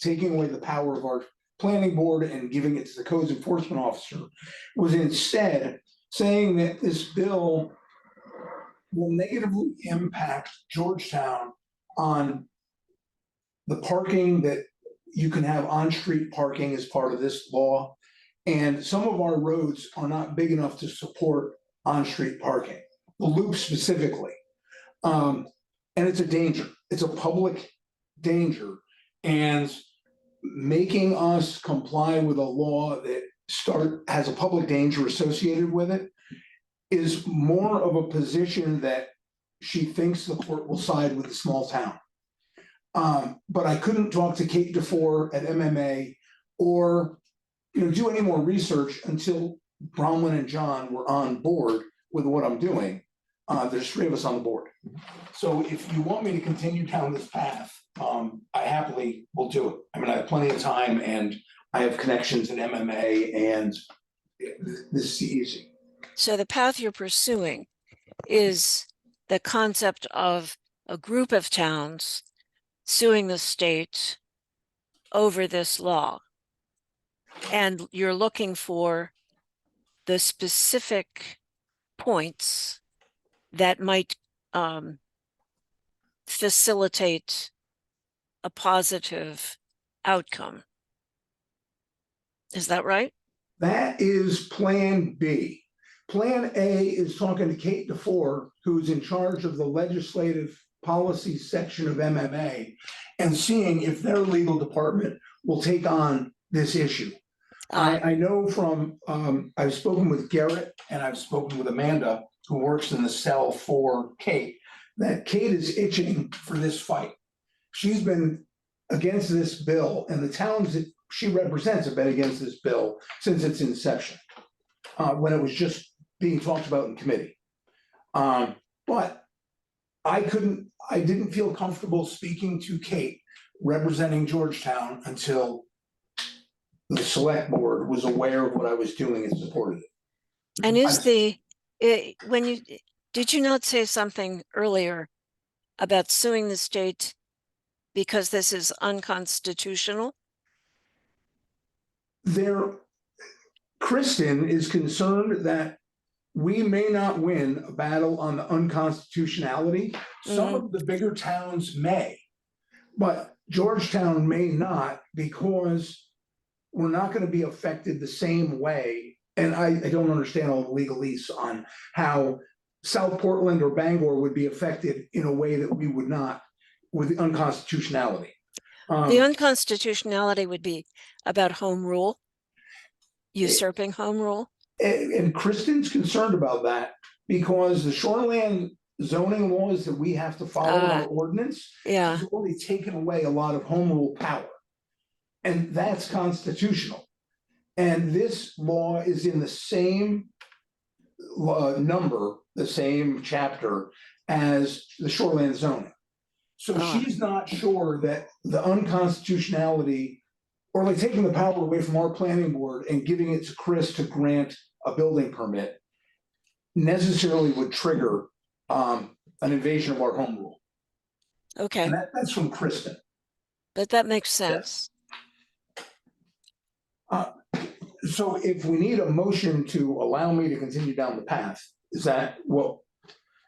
taking away the power of our planning board and giving it to the codes enforcement officer, was instead saying that this bill will negatively impact Georgetown on the parking that you can have on-street parking as part of this law. And some of our roads are not big enough to support on-street parking, the loop specifically. And it's a danger. It's a public danger. And making us comply with a law that has a public danger associated with it is more of a position that she thinks the court will side with the small town. But I couldn't talk to Kate DeFore at MMA or do any more research until Bronwyn and John were on board with what I'm doing. There's 3 of us on the board. So if you want me to continue down this path, I happily will do it. I mean, I have plenty of time and I have connections in MMA, and this is easy. So the path you're pursuing is the concept of a group of towns suing the state over this law. And you're looking for the specific points that might facilitate a positive outcome. Is that right? That is Plan B. Plan A is talking to Kate DeFore, who's in charge of the legislative policy section of MMA, and seeing if their legal department will take on this issue. I know from, I've spoken with Garrett and I've spoken with Amanda, who works in the cell for Kate, that Kate is itching for this fight. She's been against this bill, and the towns that she represents have been against this bill since its inception, when it was just being talked about in committee. But I didn't feel comfortable speaking to Kate representing Georgetown until the select board was aware of what I was doing and supported it. And did you not say something earlier about suing the state because this is unconstitutional? Kristen is concerned that we may not win a battle on the unconstitutionality. Some of the bigger towns may, but Georgetown may not, because we're not going to be affected the same way. And I don't understand all the legalese on how South Portland or Bangor would be affected in a way that we would not with the unconstitutionality. The unconstitutionality would be about home rule, usurping home rule. And Kristen's concerned about that because the shoreland zoning laws that we have to follow in our ordinance Yeah, has only taken away a lot of home rule power. And that's constitutional. And this law is in the same number, the same chapter as the shoreland zoning. So she's not sure that the unconstitutionality, or like taking the power away from our planning board and giving it to Chris to grant a building permit, necessarily would trigger an invasion of our home rule. okay, And that's from Kristen. but that makes sense. So if we need a motion to allow me to continue down the path, is that what?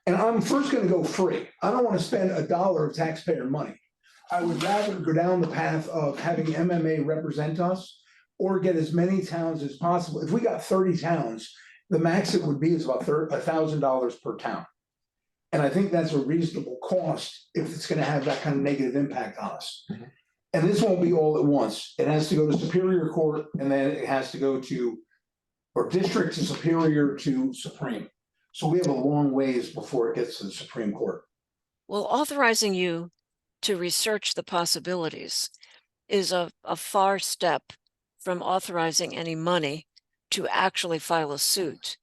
And I'm first gonna go free. I don't wanna spend $1 of taxpayer money. I would rather go down the path of having MMA represent us or get as many towns as possible. If we got 30 towns, the max it would be is about $1,000 per town. And I think that's a reasonable cost if it's gonna have that kind of negative impact on us. And this won't be all at once. It has to go to Superior Court, and then it has to go to, or District to Superior to Supreme. So we have a long ways before it gets to the Supreme Court. Well, authorizing you to research the possibilities is a far step from authorizing any money to actually file a suit.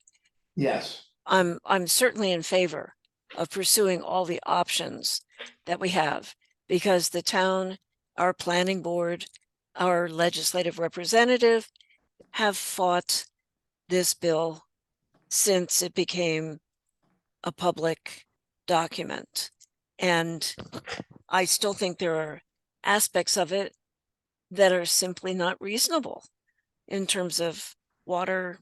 Yes, I'm certainly in favor of pursuing all the options that we have, because the town, our planning board, our legislative representative have fought this bill since it became a public document. And I still think there are aspects of it that are simply not reasonable in terms of water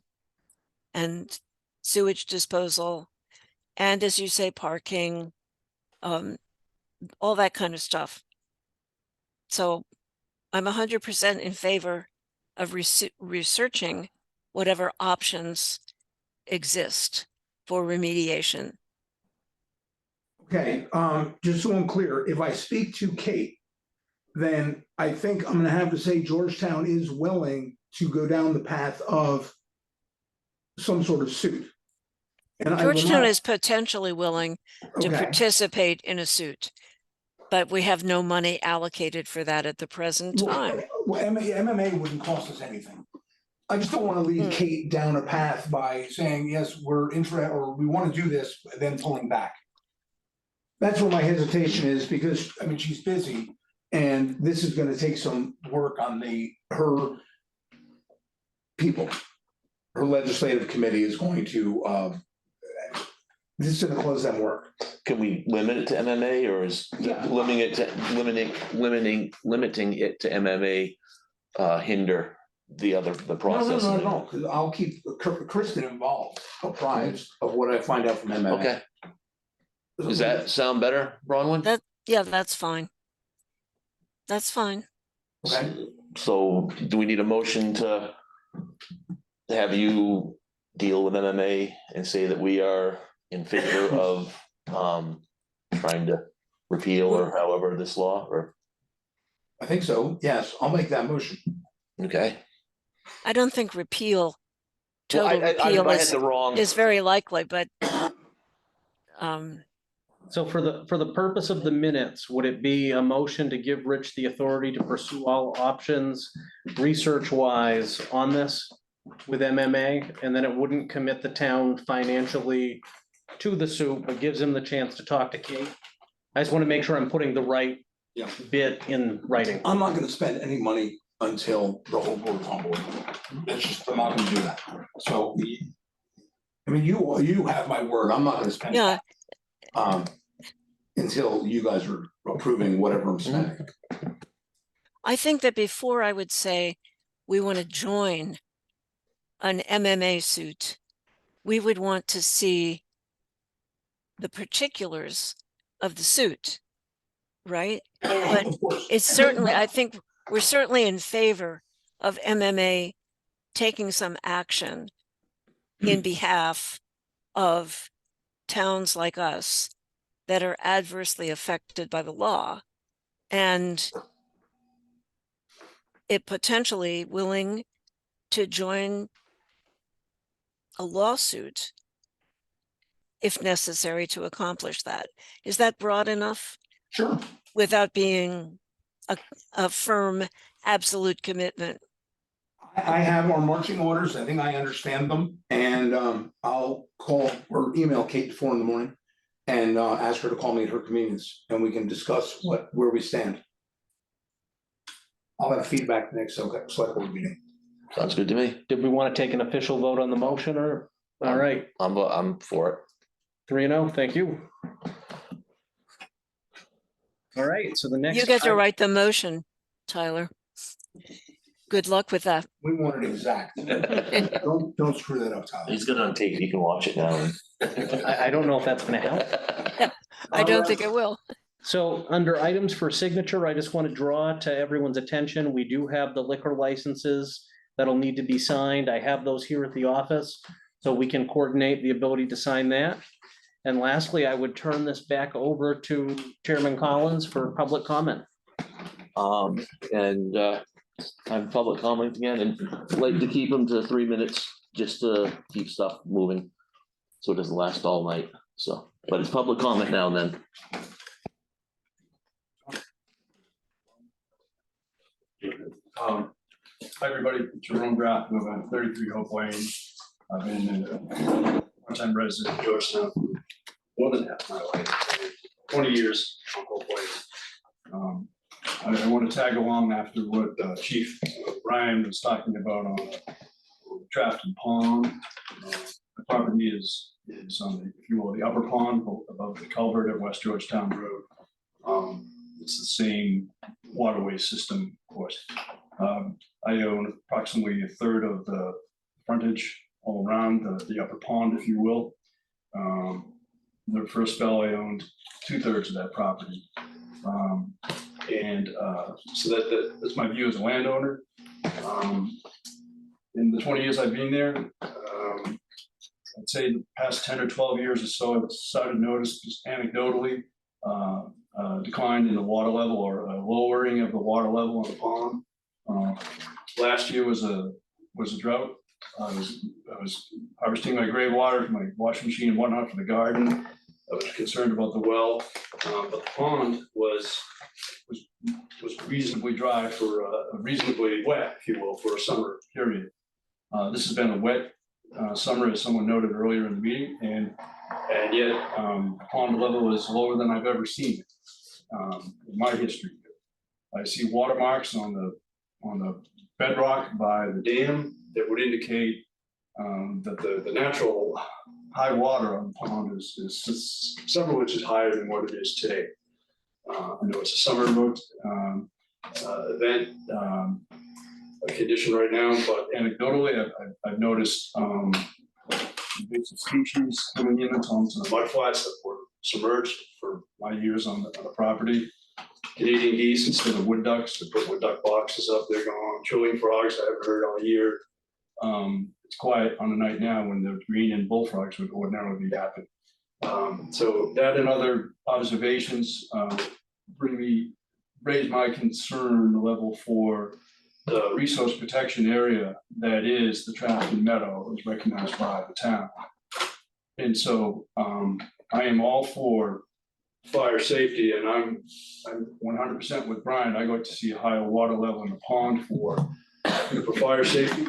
and sewage disposal, and as you say, parking, all that kind of stuff. So I'm 100% in favor of researching whatever options exist for remediation. okay, just so I'm clear, if I speak to Kate, then I think I'm gonna have to say Georgetown is willing to go down the path of some sort of suit. And I will Georgetown not- is potentially willing to Okay. participate in a suit, but we have no money allocated for that at the present time. Well, MMA wouldn't cost us anything. I just don't want to lead Kate down a path by saying, yes, we're interested, or we want to do this, then pulling back. That's where my hesitation is, because, I mean, she's busy, and this is gonna take some work on her people. Her legislative committee is going to, this is gonna close them work. Can we limit it to MMA, or is Yeah. limiting it to MMA hinder the process? No, 'cause I'll keep Kristen involved, apprised of what I find out from MMA. Okay, does that sound better, Bronwyn? Yeah, that's fine. That's fine. Okay. So do we need a motion to have you deal with MMA and say that we are in favor of trying to repeal or however this law, or, I think so, yes, I'll make that motion. okay? I don't think repeal, Well, total I repeal had the wrong. is very likely, but So for the purpose of the minutes, would it be a motion to give Rich the authority to pursue all options research wise on this with MMA? And then it wouldn't commit the town financially to the suit, but gives him the chance to talk to Kate? I just want to make sure I'm putting the right Yeah. bit in writing. I'm not gonna spend any money until the whole board's on board. That's just, I'm not gonna do that. So, I mean, you have my word, I'm not gonna spend. yeah, until you guys are approving whatever I'm spending. I think that before I would say we want to join an MMA suit, we would want to see the particulars of the suit, right? But Of course. it's certainly, I think we're certainly in favor of MMA taking some action in behalf of towns like us that are adversely affected by the law, and it potentially willing to join a lawsuit if necessary to accomplish that. Is that broad enough Sure. without being a firm, absolute commitment? I have our marching orders. I think I understand them, and I'll call or email Kate at 4 a.m. and ask her to call me at her convenience, and we can discuss where we stand. I'll have feedback next select board meeting. Sounds good to me. Did we want to take an official vote on the motion or? All right, I'm for it. 3-0, thank you. All right, so the next. You get to write the motion, Tyler. Good luck with that. We want it exact. Don't screw that up, Tyler. He's good on tape. You can watch it now. I don't know if that's gonna help. I don't think it will. So under items for signature, I just want to draw to everyone's attention, we do have the liquor licenses that'll need to be signed. I have those here at the office, so we can coordinate the ability to sign that. And lastly, I would turn this back over to Chairman Collins for public comment. And have public comment again, and like to keep them to 3 minutes, just to keep stuff moving. So it doesn't last all night, so, but it's public comment now and then. Hi, everybody, Jerome Graff, live on 33 Hope Lane. I've been a part-time resident of Georgetown for more than half my life, 20 years on Hope Lane. I want to tag along after what Chief Brian was talking about on Trafton Pond. The property is on the, if you will, the upper pond above the culvert at West Georgetown Road. It's the same waterway system, of course. I own approximately a third of the frontage all around the upper pond, if you will. The first spell I owned 2/3 of that property. So that's my view as a landowner. In the 20 years I've been there, I'd say the past 10 or 12 years or so, I've started to notice just anecdotally decline in the water level, or a lowering of the water level in the pond. Last year was a drought. I was harvesting my gray water from my washing machine and whatnot for the garden. I was concerned about the well, but the pond was reasonably dry for reasonably wet, if you will, for a summer period. This has been a wet summer, as someone noted earlier in the meeting, and yet pond level is lower than I've ever seen it in my history. I see watermarks on the bedrock by the dam that would indicate that the natural high water on the pond is several inches higher than what it is today. I know it's a summer event condition right now, but anecdotally, I've noticed invasive species coming in onto the mudflats that were submerged for my years on the property. Canadian geese instead of wood ducks. They put wood duck boxes up. They're gone. Trilling frogs I haven't heard all year. It's quiet on the night now when the green and bullfrogs would ordinarily be happening. So that and other observations raise my concern level for the resource protection area that is the Trafton Meadow, is recognized by the town. And so I am all for fire safety, and I'm 100% with Brian. I go to see a higher water level in the pond for fire safety.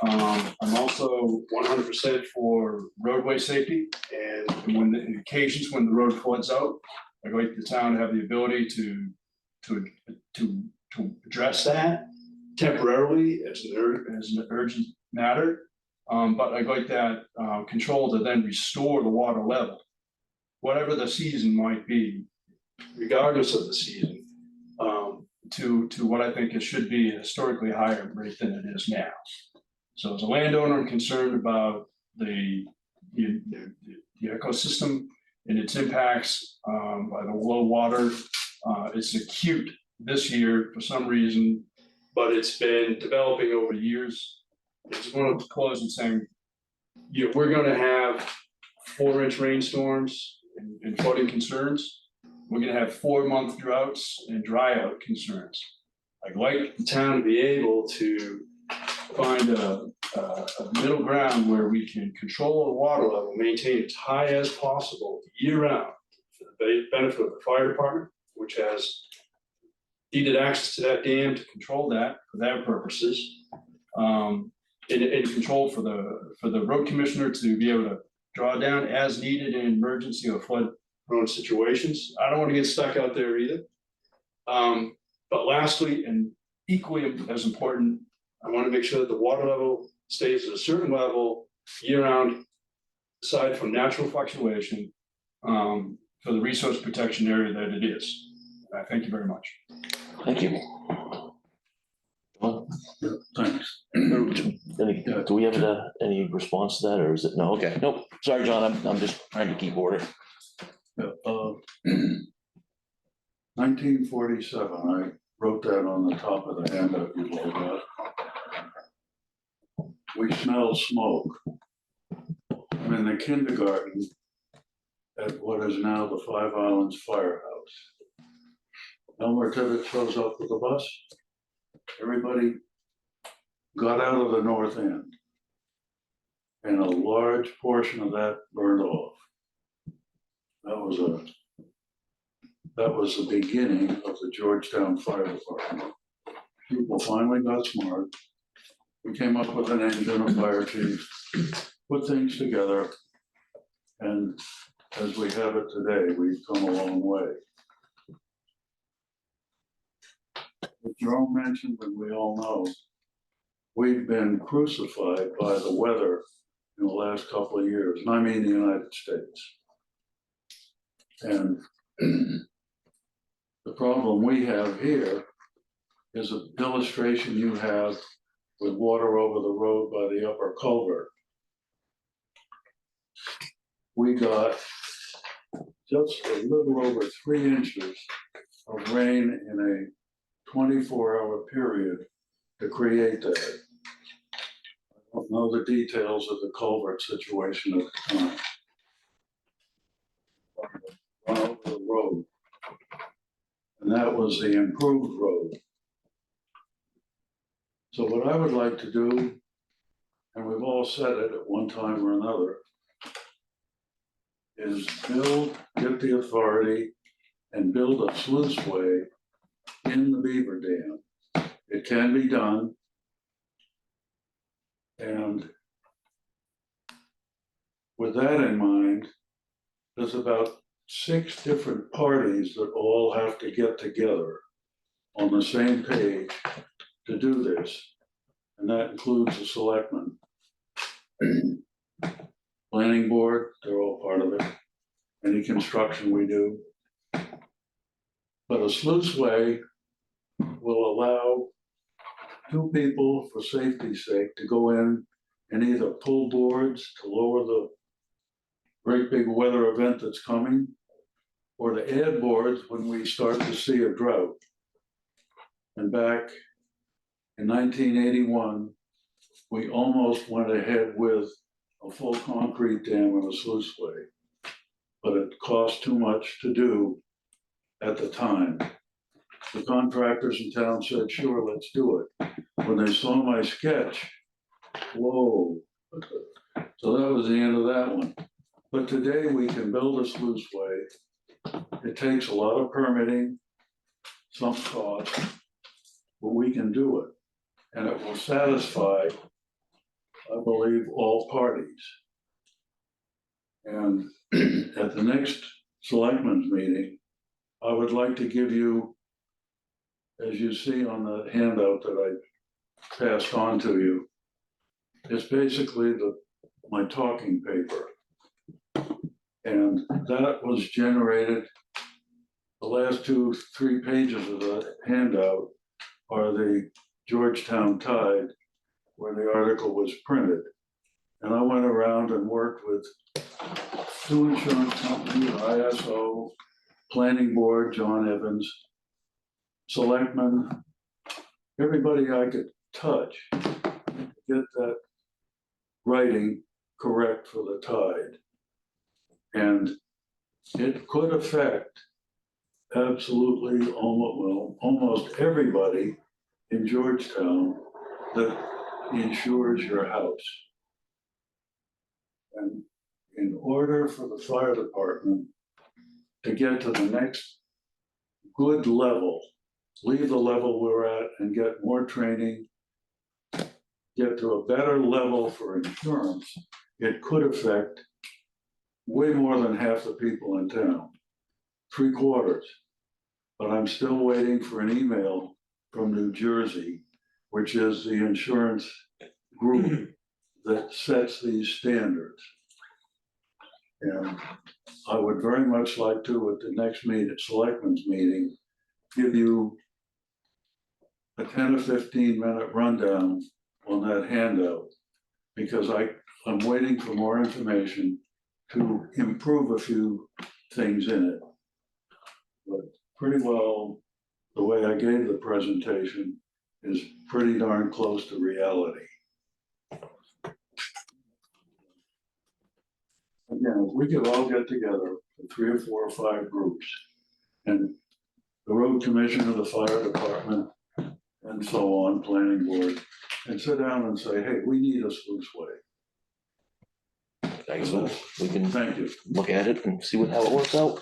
I'm also 100% for roadway safety, and when in occasions when the road floods out, I'd like the town to have the ability to address that temporarily as an urgent matter. But I'd like that control to then restore the water level whatever the season might be, regardless of the season, to what I think it should be a historically higher rate than it is now. So as a landowner, I'm concerned about the ecosystem and its impacts by the low water. It's acute this year for some reason, but it's been developing over years. It's one of the close and saying, yeah, we're gonna have 4-inch rainstorms and flooding concerns. We're gonna have 4-month droughts and dry out concerns. I'd like the town to be able to find a middle ground where we can control the water level, maintain it as high as possible year round for the benefit of the fire department, which has needed access to that dam to control that for their purposes. And control for the road commissioner to be able to draw down as needed in emergency or flood prone situations. I don't want to get stuck out there either. But lastly, and equally as important, I want to make sure that the water level stays at a certain level year round, aside from natural fluctuation, for the resource protection area that it is. Thank you very much. Thank you. Thanks. Do we have any response to that, or is it, no, okay, nope, sorry, John, I'm just trying to keep order. 1947, I wrote that on the top of the handout you all got. We smell smoke. I'm in the kindergarten at what is now the Five Islands Firehouse. Elmer Tibbet shows up with the bus. Everybody got out of the north end. And a large portion of that burned off. That was the beginning of the Georgetown Fire Department. People finally got smart. We came up with an engine, a fire chief, put things together. And as we have it today, we've come a long way. As Jerome mentioned, and we all know, we've been crucified by the weather in the last couple of years, and I mean the United States. And the problem we have here is an illustration you have with water over the road by the upper culvert. We got just a little over 3 inches of rain in a 24-hour period to create that. I don't know the details of the culvert situation at the time. Run over the road. And that was the improved road. So what I would like to do, and we've all said it at one time or another, is get the authority and build a sluiceway in the Beaver Dam. It can be done. And with that in mind, there's about 6 different parties that all have to get together on the same page to do this. And that includes the selectmen. Planning board, they're all part of it. Any construction we do. But a sluiceway will allow 2 people, for safety's sake, to go in and either pull boards to lower the great big weather event that's coming, or to add boards when we start to see a drought. And back in 1981, we almost went ahead with a full concrete dam and a sluiceway, but it cost too much to do at the time. The contractors in town said, sure, let's do it. When they saw my sketch, whoa. So that was the end of that one. But today we can build a sluiceway. It takes a lot of permitting, some cost, but we can do it. And it will satisfy, I believe, all parties. And at the next selectmen's meeting, I would like to give you, as you see on the handout that I passed on to you, is basically my talking paper. And that was generated, the last 2-3 pages of the handout are the Georgetown Tide, where the article was printed. And I went around and worked with 2 insurance companies, ISO, Planning Board, John Evans, Selectmen, everybody I could touch, to get that writing correct for the Tide. And it could affect absolutely almost everybody in Georgetown that insures your house. And in order for the fire department to get to the next good level, leave the level we're at and get more training, get to a better level for insurance, it could affect way more than half the people in town, 3/4. But I'm still waiting for an email from New Jersey, which is the insurance group that sets these standards. And I would very much like to, at the next meeting, selectmen's meeting, give you a 10 or 15-minute rundown on that handout, because I'm waiting for more information to improve a few things in it. But pretty well, the way I gave the presentation is pretty darn close to reality. Again, if we could all get together, 3 or 4 or 5 groups, and the road commissioner, the fire department, and so on, planning board, and sit down and say, hey, we need a sluice way. Excellent. We can Thank you. look at it and see how it works out.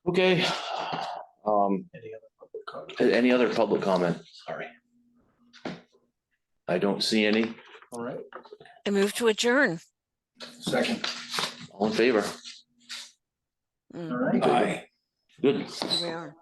Okay. Any other public comment? Sorry. I don't see any. All right. I move to adjourn. Second. All in favor? All right. Aye. Good. Here we are.